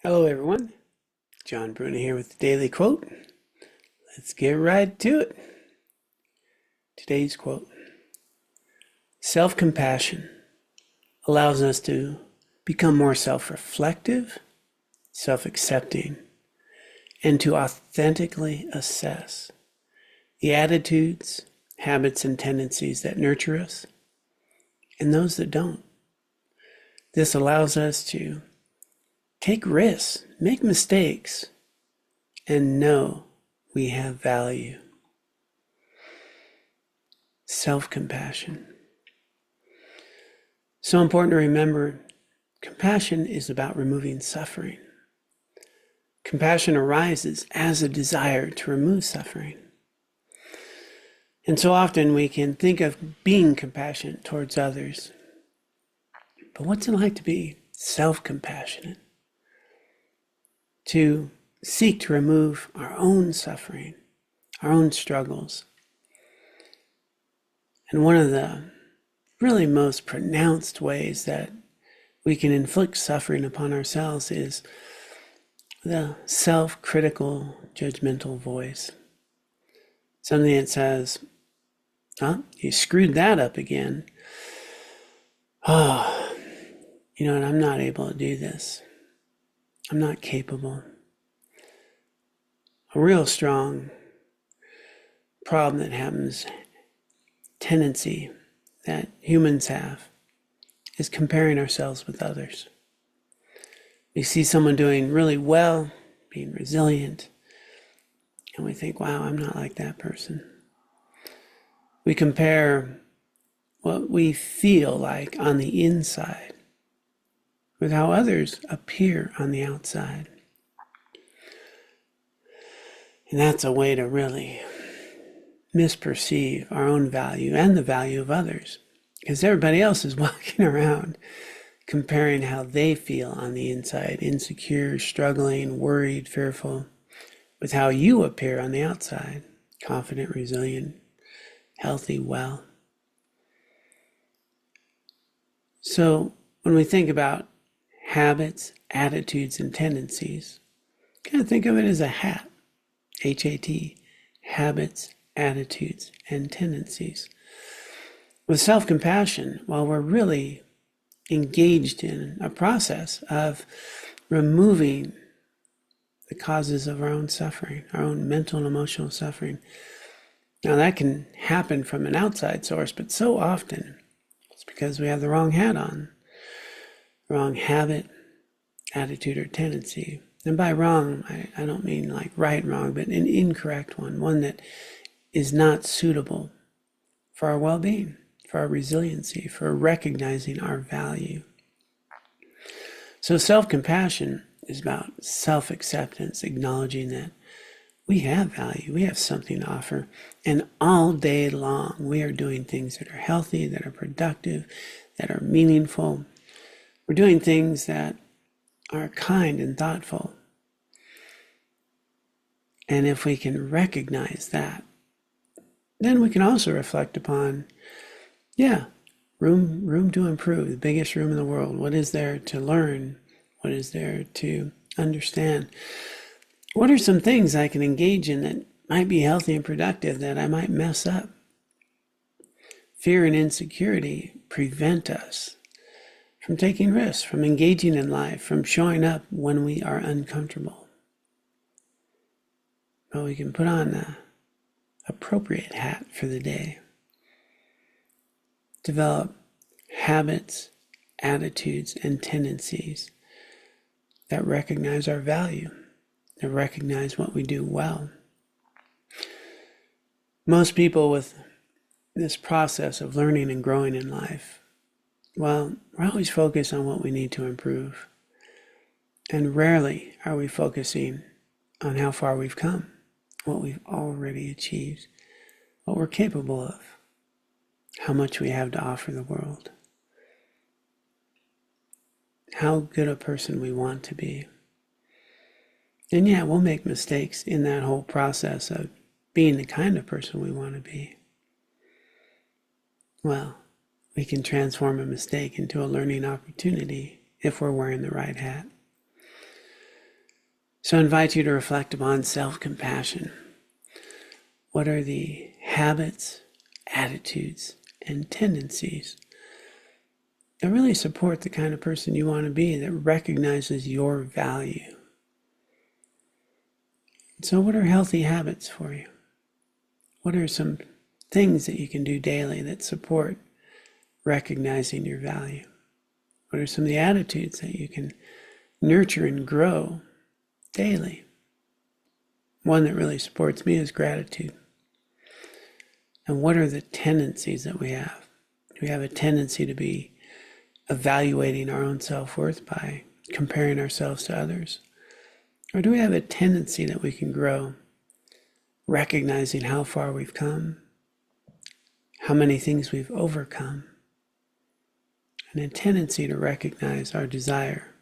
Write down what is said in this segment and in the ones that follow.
Hello, everyone. John Bruna here with the Daily Quote. Let's get right to it. Today's quote: self-compassion allows us to become more self-reflective, self-accepting, and to authentically assess the attitudes, habits, and tendencies that nurture us and those that don't. This allows us to take risks, make mistakes, and know we have value. Self-compassion. So important to remember, compassion is about removing suffering. Compassion arises as a desire to remove suffering. And so often we can think of being compassionate towards others. But what's it like to be self-compassionate? To seek to remove our own suffering, our own struggles. And one of the really most pronounced ways that we can inflict suffering upon ourselves is the self-critical, judgmental voice. Something that says, "Oh, you screwed that up again. Oh, and I'm not able to do this. I'm not capable." A real strong problem that happens, tendency that humans have, is comparing ourselves with others. We see someone doing really well, being resilient, and we think, wow, I'm not like that person. We compare what we feel like on the inside with how others appear on the outside. And that's a way to really misperceive our own value and the value of others, because everybody else is walking around comparing how they feel on the inside, insecure, struggling, worried, fearful, with how you appear on the outside, confident, resilient, healthy, well. So when we think about habits, attitudes, and tendencies, kind of think of it as a hat, H-A-T, habits, attitudes, and tendencies. With self-compassion, while we're really engaged in a process of removing the causes of our own suffering, our own mental and emotional suffering. Now that can happen from an outside source, but so often it's because we have the wrong hat on, wrong habit, attitude, or tendency. And by wrong, I don't mean like right and wrong, but an incorrect one that is not suitable for our well-being, for our resiliency, for recognizing our value. So self-compassion is about self-acceptance, acknowledging that we have value, we have something to offer, and all day long we are doing things that are healthy, that are productive, that are meaningful. We're doing things that are kind and thoughtful. And if we can recognize that, then we can also reflect upon, room to improve, the biggest room in the world. What is there to learn? What is there to understand? What are some things I can engage in that might be healthy and productive that I might mess up? Fear and insecurity prevent us from taking risks, from engaging in life, from showing up when we are uncomfortable. But we can put on the appropriate hat for the day. Develop habits, attitudes, and tendencies that recognize our value, that recognize what we do well. Most people with this process of learning and growing in life, we're always focused on what we need to improve. And rarely are we focusing on how far we've come, what we've already achieved, what we're capable of, how much we have to offer the world, how good a person we want to be. And we'll make mistakes in that whole process of being the kind of person we want to be. Well, we can transform a mistake into a learning opportunity if we're wearing the right hat. So I invite you to reflect upon self-compassion. What are the habits, attitudes, and tendencies that really support the kind of person you want to be, that recognizes your value? So what are healthy habits for you? What are some things that you can do daily that support recognizing your value? What are some of the attitudes that you can nurture and grow daily? One that really supports me is gratitude. And what are the tendencies that we have? Do we have a tendency to be evaluating our own self-worth by comparing ourselves to others? Or do we have a tendency that we can grow, recognizing how far we've come, how many things we've overcome, and a tendency to recognize our desire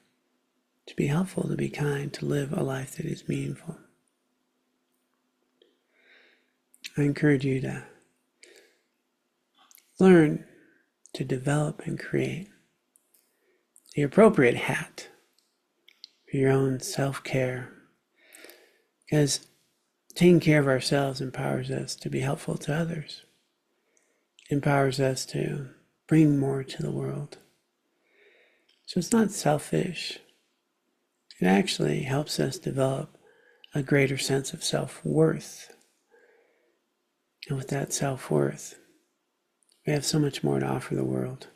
to be helpful, to be kind, to live a life that is meaningful? I encourage you to learn to develop and create the appropriate hat for your own self-care, because taking care of ourselves empowers us to be helpful to others, empowers us to bring more to the world. So it's not selfish. It actually helps us develop a greater sense of self-worth. And with that self-worth, we have so much more to offer the world.